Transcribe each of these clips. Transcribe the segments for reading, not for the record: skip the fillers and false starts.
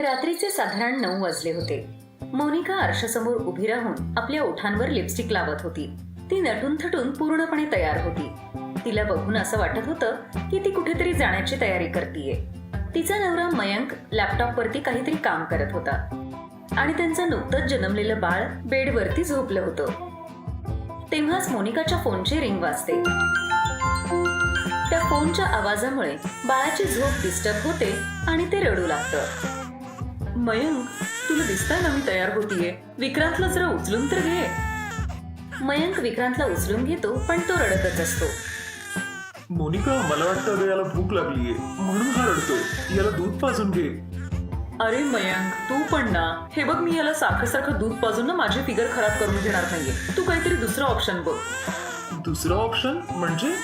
रात्रीचे साधारण 9 वाजले होते. मोनिका आरशासमोर उभी राहून आपल्या ओठांवर लिपस्टिक लावत होती. ती नटून थटून पूर्णपणे तयार होती. तिला बघून असं वाटत होतं की ती कुठेतरी जाण्याची तयारी करतीये. तिचा नवरा मयंक लॅपटॉपवरती काहीतरी काम करत होता आणि त्यांचं नुकतंच जन्मलेलं बाळ बेडवरती झोपलं होतं. तेव्हाच मोनिकाच्या फोनची रिंग वाजते. त्या फोनच्या आवाजामुळे बाळाची झोप डिस्टर्ब होते आणि ते रडू लागतं. मयंक, तुला दिसतंय ना मी तयार होतीये. विक्रांतला जरा उचलून तर घे. मयंक विक्रांतला उचलून घेतो पण तो रडतच असतो. मोनिका, मला वाटतं अगं याला भूक लागलीये म्हणून हा रडतोय. याला दूध पाजून घे. अरे मयंक, तू पण ना. हे बघ, मी याला सारखं दूध पाजून ना माझी फिगर खराब करून घेणार नाहीये. तू काहीतरी दुसरा ऑप्शन बघ. दुसरा ऑप्शन म्हणजे?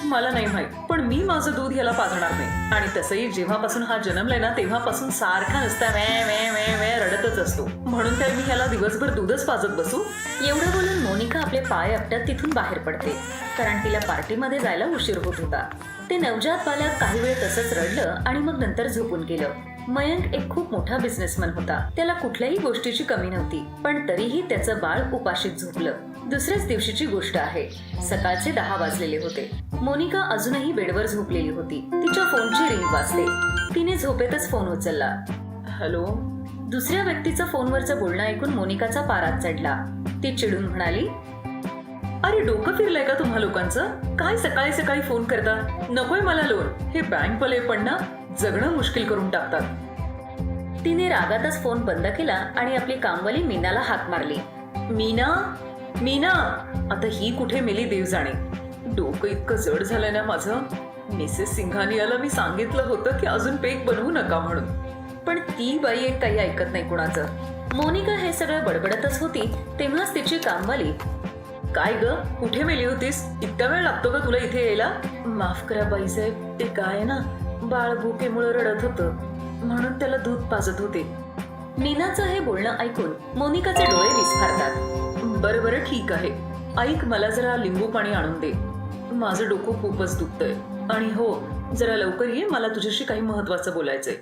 मला नाही माहित, पण मी माझं दूध याला पाजणार नाही. आणि तसंही जेव्हापासून हा जन्मलाय ना तेव्हापासून सारखा नुसता वे वे वे वे रडतच असतो. म्हणून काय मी ह्याला दिवसभर दूधच पाजत बसू? एवढं बोलून मोनिका आपले पाय आपटत तिथून बाहेर पडते, कारण तिला पार्टीमध्ये जायला उशीर होत होता. ते नवजात बालक काही वेळ तसंच रडलं आणि मग नंतर झोपून गेलं. मयंक एक खूप मोठा बिझनेसमन होता. त्याला कुठल्याही गोष्टीची कमी नव्हती, पण तरीही त्याचं बाळ उपाशीत झोपलं. दुसऱ्याच दिवशीची गोष्ट आहे. सकाळचे 10 वाजलेले होते. मोनिका अजूनही बेडवर झोपलेली होती. तिच्या फोनची रिंग वाजते. तिने झोपेतच फोन उचलला. हॅलो. दुसऱ्या व्यक्तीचं फोनवरचं बोलणं ऐकून मोनिकाचा पाराच चढला. ती चिडून म्हणाली, अरे डोकं फिरलंय का तुम्हा लोकांचं? काय सकाळी सकाळी फोन करता? नकोय मला लोन. हे बँकवाले पण ना जगणं मुश्किल करून टाकतात. तिने रागातच फोन बंद केला आणि आपली कामवाली मीनाला हाक मारली. मीना, मीना, आता ही कुठे मेली देव जाणे. डोकं इतकं जड झालंय ना माझं. मिसेस सिंघानियाला मी सांगितलं होतं की अजून पेक बनवू नका म्हणून, पण ती बाई एक काही ऐकत नाही कुणाचं. मोनिका हे सगळं बडबडतच होती तेव्हाच तिची कामवाली, काय ग, कुठे मेली होतीस? इतका वेळ लागतो का तुला इथे यायला? माफ करा बाईसाहेब, ते काय ना, बाळ भुकेमुळे रडत होतं म्हणून त्याला दूध पाजत होते. मीनाचं हे बोलणं ऐकून मोनिकाचे डोळे विस्फारतात. बरं बरं, ठीक आहे. ऐक, मला जरा लिंबू पाणी आणून दे. माझं डोकं खूपच दुखतंय. आणि हो, जरा लवकर ये, मला तुझ्याशी काही महत्वाचं बोलायचंय.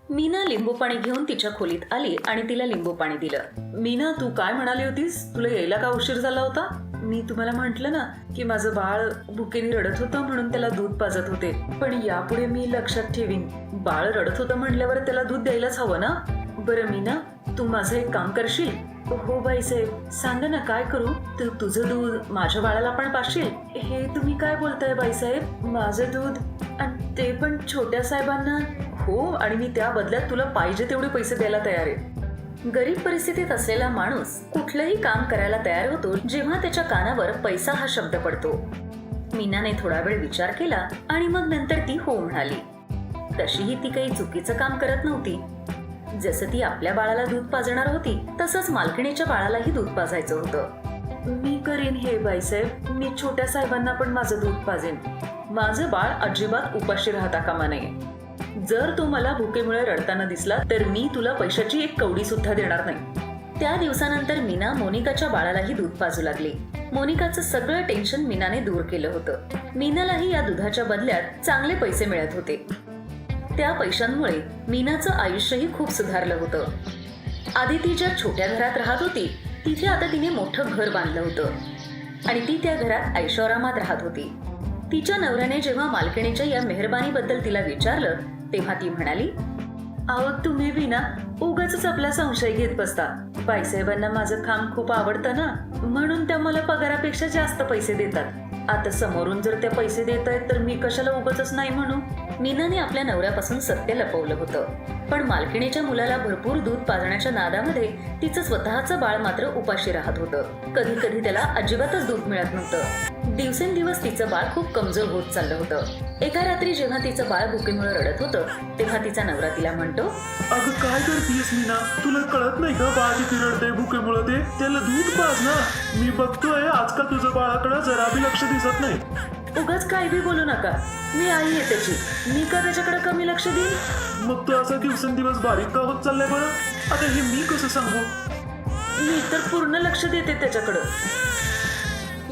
मीना लिंबू पाणी घेऊन तिच्या खोलीत आली आणि तिला लिंबू पाणी दिलं. मीना, तू काय म्हणाली होतीस? तुला यायला का उशीर झाला होता? मी तुम्हाला म्हंटल ना की माझं बाळ भुकेने रडत होतं म्हणून त्याला दूध पाजत होते. पण यापुढे मी लक्षात ठेवीन, बाळ रडत होतं म्हटल्यावर त्याला दूध द्यायलाच हवं ना. बरं मीना, तू माझं एक काम करशील? हो बाईसाहेब, सांगा ना काय करू? तू तुझं दूध माझ्या बाळाला पण पाजशील? हे तुम्ही काय बोलताय बाईसाहेब? माझं दूध, आणि ते पण छोट्या साहेबांना? हो, आणि मी त्या बदल्यात तुला पाहिजे तेवढे पैसे द्यायला तयार आहे. गरीब परिस्थितीत असलेला माणूस कुठलंही काम करायला तयार होतो जेव्हा त्याच्या कानावर पैसा हा शब्द पडतो. मीनाने थोडा वेळ विचार केला आणि मग नंतर ती हो म्हणाली. तशीही ती काही चुकीचं काम करत नव्हती. जसं ती आपल्या बाळाला दूध पाजणार होती तसंच मालकिणीच्या बाळालाही दूध पाजायचं होतं. मी करीन हे बाईसाहेब. मी छोट्या साहेबांना पण माझं दूध पाजेन. माझं बाळ अजिबात उपाशी राहता कामा नये. जर तो मला भुकेमुळे रडताना दिसला तर मी तुला पैशाची एक कवडी सुद्धा देणार नाही. त्या दिवसानंतर मीना मोनिकाच्या बाळालाही दूध पाजू लागली. मोनिकाचं सगळं टेन्शन मीनाने दूर केलं होतं. मीनालाही या दुधाच्या बदल्यात चांगले पैसे मिळत होते. त्या पैशांमुळे मीनाचं आयुष्यही खूप सुधारलं होतं. आधी ती ज्या छोट्या घरात राहत होती तिथे आता तिने मोठं घर बांधलं होतं आणि ती त्या घरात ऐशोआरामात राहत होती. तिच्या नवऱ्याने जेव्हा मालकिणीच्या या मेहरबानीबद्दल तिला विचारलं तेव्हा ती म्हणाली, अहो तुम्ही बी ना उगाच आपला संशय घेत बसता. बाईसाहेबांना माझं काम खूप आवडतं ना, म्हणून त्या मला पगारापेक्षा जास्त पैसे देतात. आता समोरून जर त्या पैसे देत आहेत तर मी कशाला उगाच नाही म्हणू. मीनाने आपल्या नवऱ्यापासून सत्य लपवलं होतं, पण मालकिणीच्या मुलाला भरपूर दूध पाजण्याच्या नादामध्ये तिचं स्वतःचं बाळ मात्र उपाशी राहत होतं. कधी कधी त्याला अजिबातच दूध मिळत नव्हतं. दिवसेंदिवस तिचं बाळ खूप कमजोर होत चाललं होतं. एका रात्री जेव्हा तिचं बाळ भुकेमुळे रडत होतं तेव्हा तिचा नवरा तिला म्हणतो, अगं काय करतेस मीना? तुला कळत नाही का बाळ किती रडते भुकेमुळे? ते त्याला दूध पाज ना. मी बघतोय आजकाल तुझं बाळाकडे जरा बी लक्ष दिसत नाही. उगाच काय बी बोलू नका. मी आई आहे त्याची. मी का त्याच्याकडे कमी लक्ष देईन? मग तू असं दिवसेंदिवस बारीक का होत चाललंय बरं? आता हे मी कसं सांगू? मी तर पूर्ण लक्ष देते त्याच्याकडं.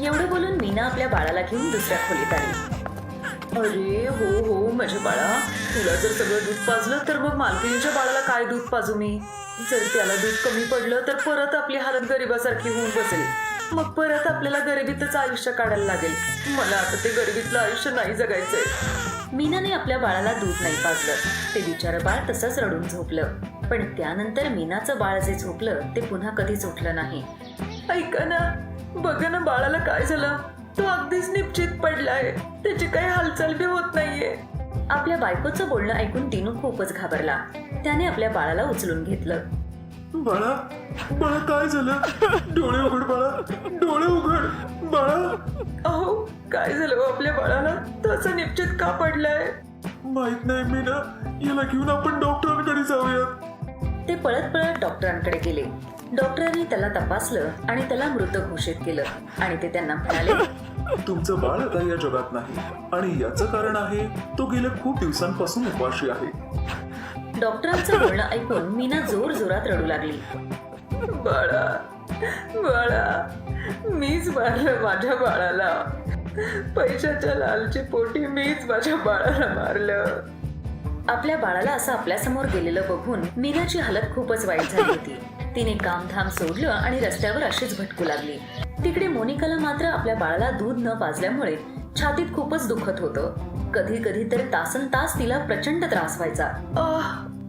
एवढं बोलून मीना आपल्या बाळाला घेऊन दुसऱ्या खोलीत आली. अरे हो हो माझ्या बाळा, तुला जर सगळं दूध पाजलं तर मग मालकिनीच्या बाळाला काय दूध पाजू मी? जर त्याला दूध कमी पडलं तर परत आपली हालत गरिबासारखी होऊन बसेल. मग परत आपल्याला गरिबीतच आयुष्य काढायला लागेल. मला आता ते गरिबीतलं आयुष्य नाही जगायचंय. मीनाने आपल्या बाळाला दूध नाही पाजलं. ते बिचारं बाळ तसंच रडून झोपलं. पण त्यानंतर मीनाचं बाळ जे झोपलं ते पुन्हा कधीच उठलं नाही. ऐका ना, बघा ना बाळाला काय झालं. तो अगदीच निश्चित पडलाय. त्याची काही हालचाल बी होत नाहीये. आपल्या बायकोचं बोलणं ऐकून दिनू खूपच घाबरला. त्याने आपल्या बाळाला उचलून घेतलं. बाळा बाळा काय झालं? डोळे उघड बाळा, डोळे उघड बाळा. अहो काय झालं हो आपल्या बाळाला? तो असं निश्चित का पडलाय? माहित नाही मीना, याला घेऊन आपण डॉक्टरांकडे जाऊयात. ते पळत पळत डॉक्टरांकडे गेले. डॉक्टरांनी त्याला तपासलं आणि त्याला मृत घोषित केलं आणि ते त्यांना म्हणाले, तुमचं बाळ आता या जगात नाही आणि याचं कारण आहे तो गेल्या खूप दिवसांपासून उपाशी आहे. डॉक्टरांचं बोलणं ऐकून मीना जोर जोरात रडू लागली. बाळा बाळा, मीच मारलं माझ्या बाळाला. पैशाच्या लालची पोटी मीच माझ्या बाळाला मारलं. आपल्या बाळाला असं आपल्यासमोर गेलेलं बघून मीनाची हालत खूपच वाईट झाली होती. तिने कामधाम सोडलं आणि रस्त्यावर अशीच भटकू लागली. तिकडे मोनिकाला मात्र आपल्या बाळाला दूध न पाजल्यामुळे छातीत खूपच दुखत होतं. कधी कधी तर तासन तास तिला प्रचंड त्रास व्हायचा.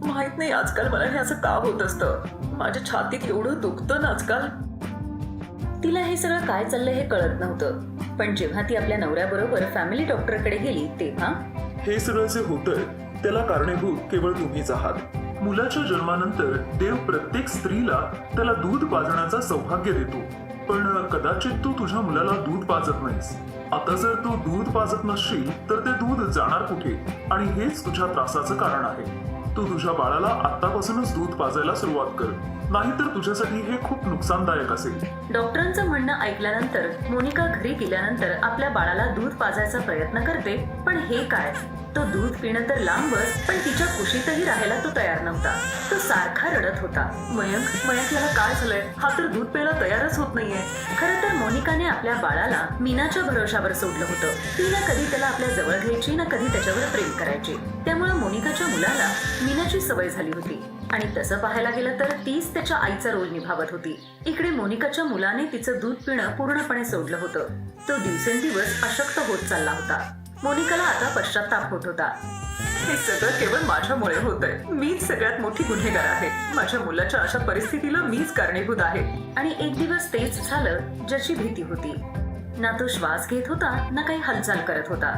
माहित नाही आजकाल मला हे असं का होत असतं. माझ्या छातीत एवढं दुखतं ना आजकाल. तिला हे सगळं काय चाललंय हे कळत नव्हतं. पण जेव्हा ती आपल्या नवऱ्याबरोबर फॅमिली डॉक्टरकडे गेली तेव्हा हे सगळं जे होतंय त्याला कारणीभूत केवळ तुम्हीच आहात. मुलाच्या जन्मानंतर देव प्रत्येक स्त्रीला त्याला दूध पाजण्याचा सौभाग्य देतो. पण कदाचित तू तुझ्या मुलाला दूध पाजत नाहीस. आता जर तू दूध पाजत नसशील तर ते दूध जाणार कुठे? आणि हेच तुझ्या त्रासाचं कारण आहे. तू तुझ्या बाळाला आतापासूनच दूध पाजायला सुरुवात कर, नाहीतर तुझ्यासाठी हे खूप नुकसानदायक असेल. डॉक्टरांचं म्हणणं ऐकल्यानंतर मोनिका घरी गेल्यानंतर आपल्या बाळाला दूध पाजायचा प्रयत्न करते. पण हे काय, तो दूध पिणं तर लांबच, पण तिच्या कुशीतही राहायला तो तयार नव्हता. तो सारखा रडत होता. मयंक याला काय झालंय? हा तर दूध प्यायला तयारच होत नाहीये. खरं तर मोनिकाने आपल्या बाळाला मीनाच्या भरोशावर सोडलं होतं. ती ना कधी त्याला आपल्या जवळ घ्यायची ना कधी त्याच्यावर प्रेम करायची. त्यामुळे मोनिकाच्या मुलाला मीनाची सवय झाली होती आणि तसं पाहायला गेलं तर तीच त्याच्या आईचा रोल निभावत होती. इकडे मोनिकाच्या मुलाने तिचं दूध पिणं पूर्णपणे सोडलं होतं. तो दिवसेंदिवस अशक्त होत चालला होता. मोनिकाला आता पश्चाताप होत होता. हे सगळं केवळ माझ्यामुळे होतंय. मीच सगळ्यात मोठी गुन्हेगार आहे. माझ्या मुलाच्या अशा परिस्थितीला मीच कारणीभूत आहे. आणि एक दिवस तेच झालं ज्याची भीती होती. ना तो श्वास घेत होता ना काही हालचाल करत होता.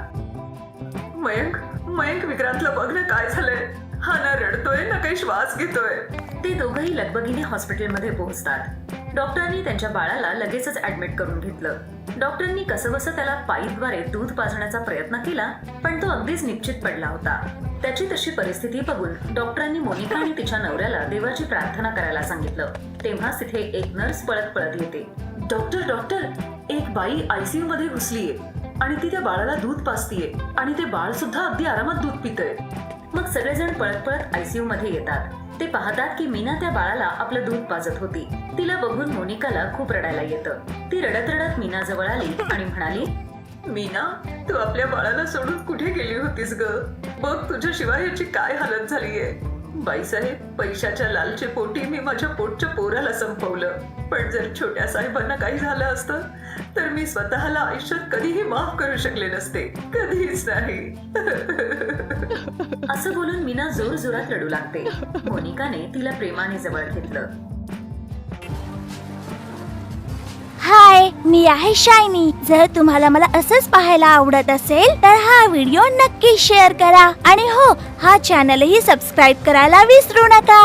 मयंक विक्रांतला बघ ना काय झालंय. हा ना रडतोय ना काही श्वास घेतोय. ते दोघंही लगबगीने हॉस्पिटलमध्ये पोहोचतात. डॉक्टरांनी त्यांच्या बाळाला लगेचच ऍडमिट करून घेतलं. डॉक्टरांनी कसंबसं त्याला पाईपद्वारे दूध पाजण्याचा प्रयत्न केला, पण तो अगदीच निश्चित पडला होता. त्याची तशी परिस्थिती बघून डॉक्टरांनी मोनिका आणि तिच्या नवऱ्याला देवाची प्रार्थना करायला सांगितलं. तेव्हाच तिथे एक नर्स पळत पळत येते. डॉक्टर, एक बाई आयसीयू मध्ये घुसलीये आणि ती त्या बाळाला दूध पाजतीये आणि ते बाळ सुद्धा अगदी आरामात दूध पितंय. मग सगळेजण पळत पळत आयसीयू मध्ये येतात. ते पाहतात की मीना त्या बाळाला आपलं दूध पाजत होती. तिला बघून मोनिकाला खूप रडायला येतं. ती रडत रडत मीना जवळ आली आणि म्हणाली, मीना, तू आपल्या बाळाला सोडून कुठे गेली होतीस ग? बघ तुझ्याशिवाय याची काय हालत झालीये. बाईसाहेब, पैशाच्या लालचे पोटी मी माझ्या पोटच्या पोराला संपवलं. पण जर छोट्या साहेबांना काही झालं असतं तर मी स्वतःला आयुष्यात कधीही माफ करू शकले नसते. कधीच नाही. असं बोलून मीना जोर जोरात रडू लागते. मोनिकाने तिला प्रेमाने जवळ घेतलं. हाय, मी आहे शायनी. जर तुम्हाला मला असंच पाहायला आवडत असेल तर हा व्हिडिओ नक्की शेअर करा आणि हो, हा चॅनलही सबस्क्राईब करायला विसरू नका.